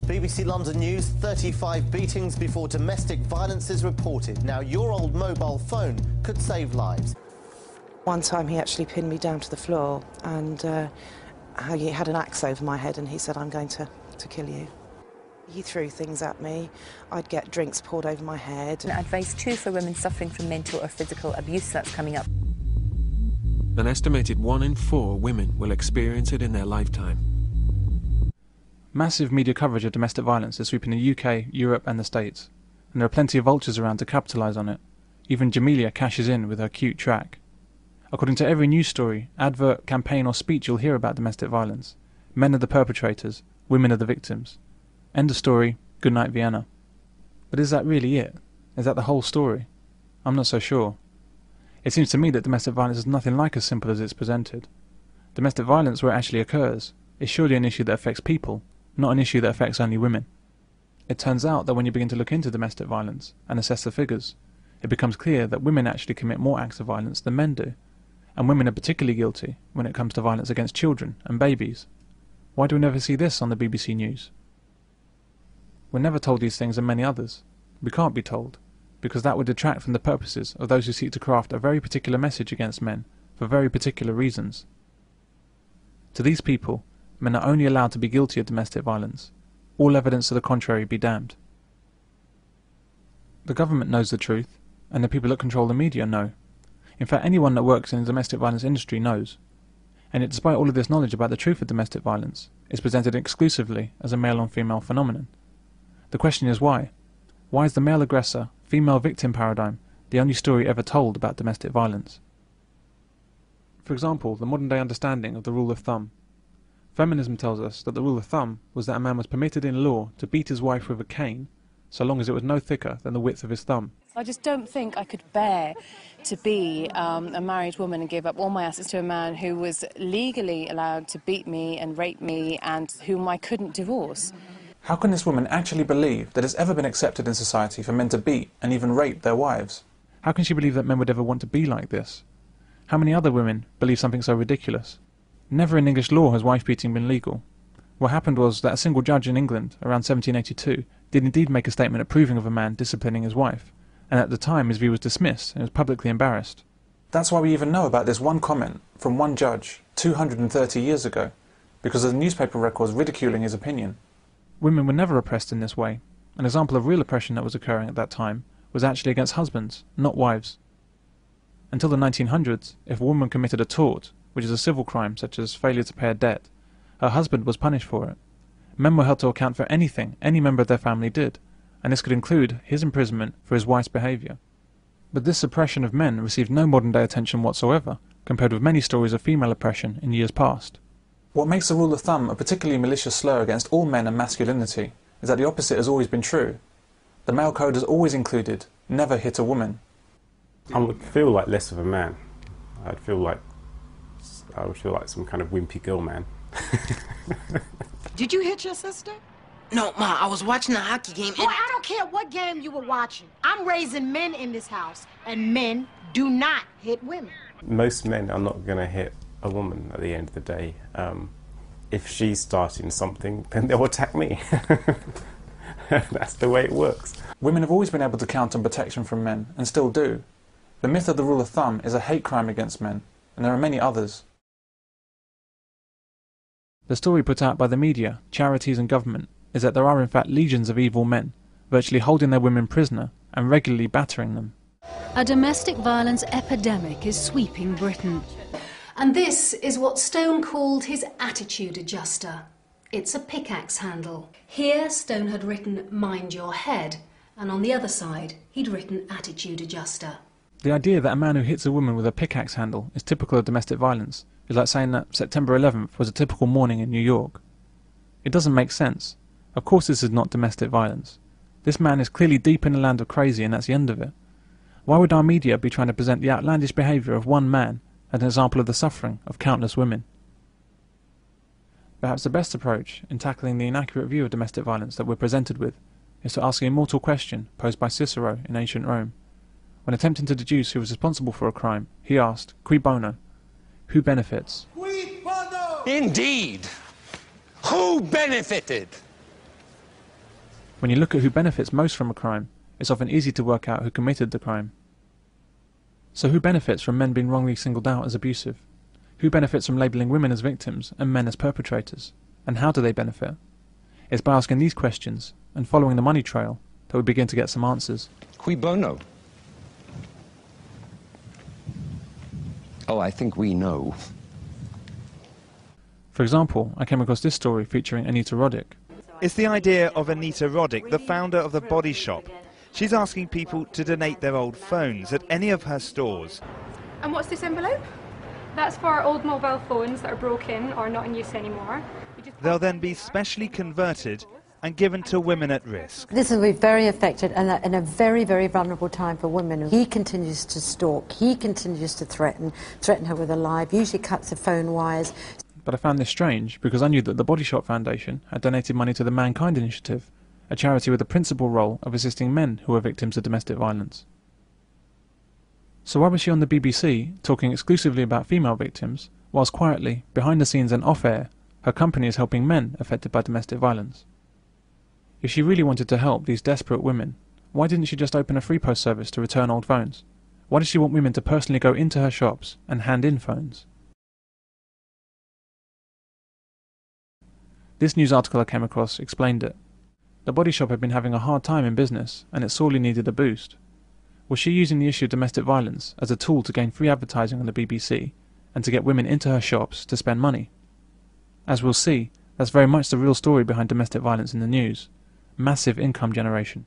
BBC London News, 35 beatings before domestic violence is reported. Now, your old mobile phone could save lives. One time he actually pinned me down to the floor and he had an axe over my head and he said, "I'm going to kill you." He threw things at me. I'd get drinks poured over my head. Advice too for women suffering from mental or physical abuse, that's coming up. An estimated 1 in 4 women will experience it in their lifetime. Massive media coverage of domestic violence is sweeping the UK, Europe and the States, and there are plenty of vultures around to capitalise on it. Even Jamelia cashes in with her cute track. According to every news story, advert, campaign or speech you'll hear about domestic violence, men are the perpetrators, women are the victims. End of story, good night Vienna. But is that really it? Is that the whole story? I'm not so sure. It seems to me that domestic violence is nothing like as simple as it's presented. Domestic violence, where it actually occurs, is surely an issue that affects people, not an issue that affects only women. It turns out that when you begin to look into domestic violence and assess the figures, it becomes clear that women actually commit more acts of violence than men do, and women are particularly guilty when it comes to violence against children and babies. Why do we never see this on the BBC News? We're never told these things and many others. We can't be told, because that would detract from the purposes of those who seek to craft a very particular message against men for very particular reasons. To these people, men are only allowed to be guilty of domestic violence. All evidence to the contrary be damned. The government knows the truth, and the people that control the media know. In fact, anyone that works in the domestic violence industry knows. And yet, despite all of this knowledge about the truth of domestic violence, it's presented exclusively as a male-on-female phenomenon. The question is why? Why is the male aggressor, female victim paradigm the only story ever told about domestic violence? For example, the modern-day understanding of the rule of thumb. Feminism tells us that the rule of thumb was that a man was permitted in law to beat his wife with a cane, so long as it was no thicker than the width of his thumb. I just don't think I could bear to be a married woman and give up all my assets to a man who was legally allowed to beat me and rape me and whom I couldn't divorce. How can this woman actually believe that it's ever been accepted in society for men to beat and even rape their wives? How can she believe that men would ever want to be like this? How many other women believe something so ridiculous? Never in English law has wife-beating been legal. What happened was that a single judge in England, around 1782, did indeed make a statement approving of a man disciplining his wife, and at the time his view was dismissed and was publicly embarrassed. That's why we even know about this one comment from one judge 230 years ago, because of the newspaper records ridiculing his opinion. Women were never oppressed in this way. An example of real oppression that was occurring at that time was actually against husbands, not wives. Until the 1900s, if a woman committed a tort, which is a civil crime such as failure to pay a debt, her husband was punished for it. Men were held to account for anything any member of their family did, and this could include his imprisonment for his wife's behaviour. But this suppression of men received no modern-day attention whatsoever, compared with many stories of female oppression in years past. What makes the rule of thumb a particularly malicious slur against all men and masculinity is that the opposite has always been true. The male code has always included, never hit a woman. I would feel like less of a man. I would feel like some kind of wimpy girl man. Did you hit your sister? No, Ma, I was watching the hockey game. Boy, I don't care what game you were watching. I'm raising men in this house, and men do not hit women. Most men are not going to hit a woman at the end of the day. If she's starting something, then they'll attack me. That's the way it works. Women have always been able to count on protection from men, and still do. The myth of the rule of thumb is a hate crime against men, and there are many others. The story put out by the media, charities and government is that there are in fact legions of evil men, virtually holding their women prisoner and regularly battering them. A domestic violence epidemic is sweeping Britain. And this is what Stone called his attitude adjuster. It's a pickaxe handle. Here Stone had written "Mind your head," and on the other side he'd written "Attitude adjuster." The idea that a man who hits a woman with a pickaxe handle is typical of domestic violence is like saying that September 11th was a typical morning in New York. It doesn't make sense. Of course this is not domestic violence. This man is clearly deep in the land of crazy and that's the end of it. Why would our media be trying to present the outlandish behaviour of one man as an example of the suffering of countless women? Perhaps the best approach in tackling the inaccurate view of domestic violence that we're presented with is to ask the immortal question posed by Cicero in ancient Rome. When attempting to deduce who was responsible for a crime, he asked, "Cui bono?" Who benefits? Indeed! Who benefited? When you look at who benefits most from a crime, it's often easy to work out who committed the crime. So who benefits from men being wrongly singled out as abusive? Who benefits from labelling women as victims and men as perpetrators? And how do they benefit? It's by asking these questions and following the money trail that we begin to get some answers. Cui bono? Oh, I think we know. For example, I came across this story featuring Anita Roddick. It's the idea of Anita Roddick, the founder of The Body Shop. She's asking people to donate their old phones at any of her stores. And what's this envelope? That's for our old mobile phones that are broken or not in use anymore. They'll then be specially converted and given to women at risk. This will be very affected and in a very, very vulnerable time for women. He continues to stalk, he continues to threaten her with a lie, usually cuts the phone wires. But I found this strange because I knew that the Body Shop Foundation had donated money to the Mankind Initiative, a charity with the principal role of assisting men who are victims of domestic violence. So why was she on the BBC talking exclusively about female victims, whilst quietly, behind the scenes and off-air, her company is helping men affected by domestic violence? If she really wanted to help these desperate women, why didn't she just open a free post service to return old phones? Why does she want women to personally go into her shops and hand in phones? This news article I came across explained it. The Body Shop had been having a hard time in business and it sorely needed a boost. Was she using the issue of domestic violence as a tool to gain free advertising on the BBC and to get women into her shops to spend money? As we'll see, that's very much the real story behind domestic violence in the news. Massive income generation.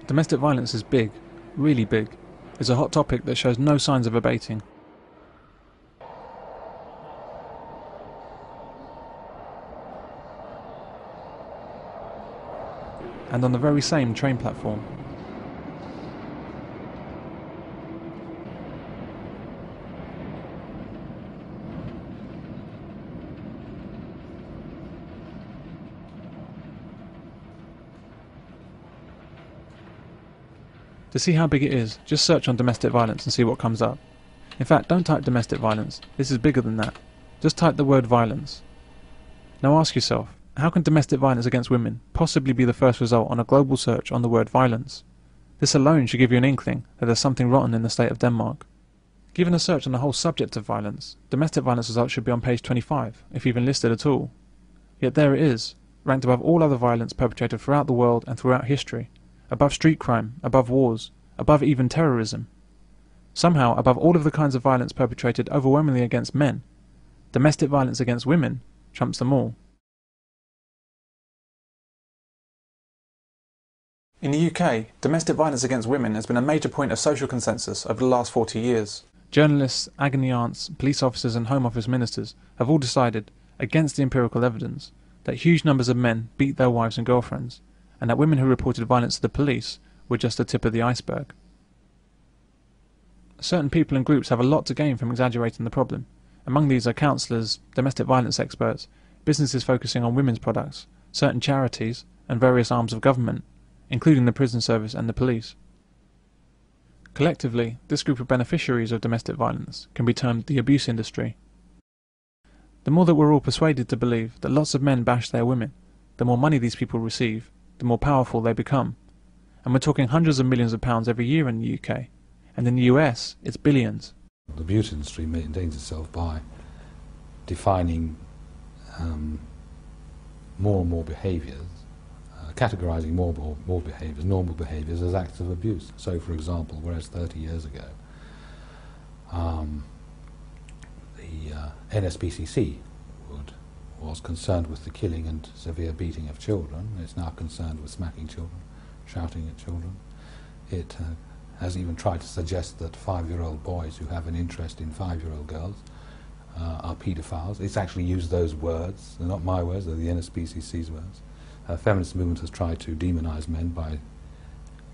Domestic violence is big, really big. It's a hot topic that shows no signs of abating. And on the very same train platform. To see how big it is, just search on domestic violence and see what comes up. In fact, don't type domestic violence, this is bigger than that. Just type the word violence. Now ask yourself, how can domestic violence against women possibly be the first result on a global search on the word violence? This alone should give you an inkling that there's something rotten in the state of Denmark. Given a search on the whole subject of violence, domestic violence results should be on page 25, if even listed at all. Yet there it is, ranked above all other violence perpetrated throughout the world and throughout history. Above street crime, above wars, above even terrorism. Somehow, above all of the kinds of violence perpetrated overwhelmingly against men, domestic violence against women trumps them all. In the UK, domestic violence against women has been a major point of social consensus over the last 40 years. Journalists, agony aunts, police officers and Home Office ministers have all decided, against the empirical evidence, that huge numbers of men beat their wives and girlfriends, and that women who reported violence to the police were just the tip of the iceberg. Certain people and groups have a lot to gain from exaggerating the problem. Among these are counsellors, domestic violence experts, businesses focusing on women's products, certain charities, and various arms of government, including the prison service and the police. Collectively, this group of beneficiaries of domestic violence can be termed the abuse industry. The more that we're all persuaded to believe that lots of men bash their women, the more money these people receive, the more powerful they become. And we're talking hundreds of millions of pounds every year in the UK. And in the US, it's billions. The abuse industry maintains itself by defining more and more behaviours, categorising more behaviours, normal behaviours, as acts of abuse. So, for example, whereas 30 years ago, the NSPCC was concerned with the killing and severe beating of children, it's now concerned with smacking children, shouting at children. It has even tried to suggest that 5-year-old boys who have an interest in 5-year-old girls are paedophiles. It's actually used those words. They're not my words, they're the NSPCC's words. Feminist movement has tried to demonise men by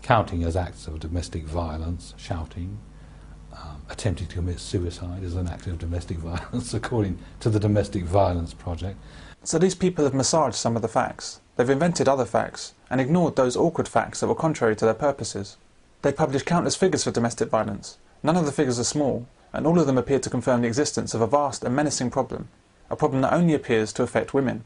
counting as acts of domestic violence, shouting, attempting to commit suicide as an act of domestic violence, according to the Domestic Violence Project. So these people have massaged some of the facts. They've invented other facts and ignored those awkward facts that were contrary to their purposes. They published countless figures for domestic violence. None of the figures are small. and all of them appeared to confirm the existence of a vast and menacing problem, a problem that only appears to affect women.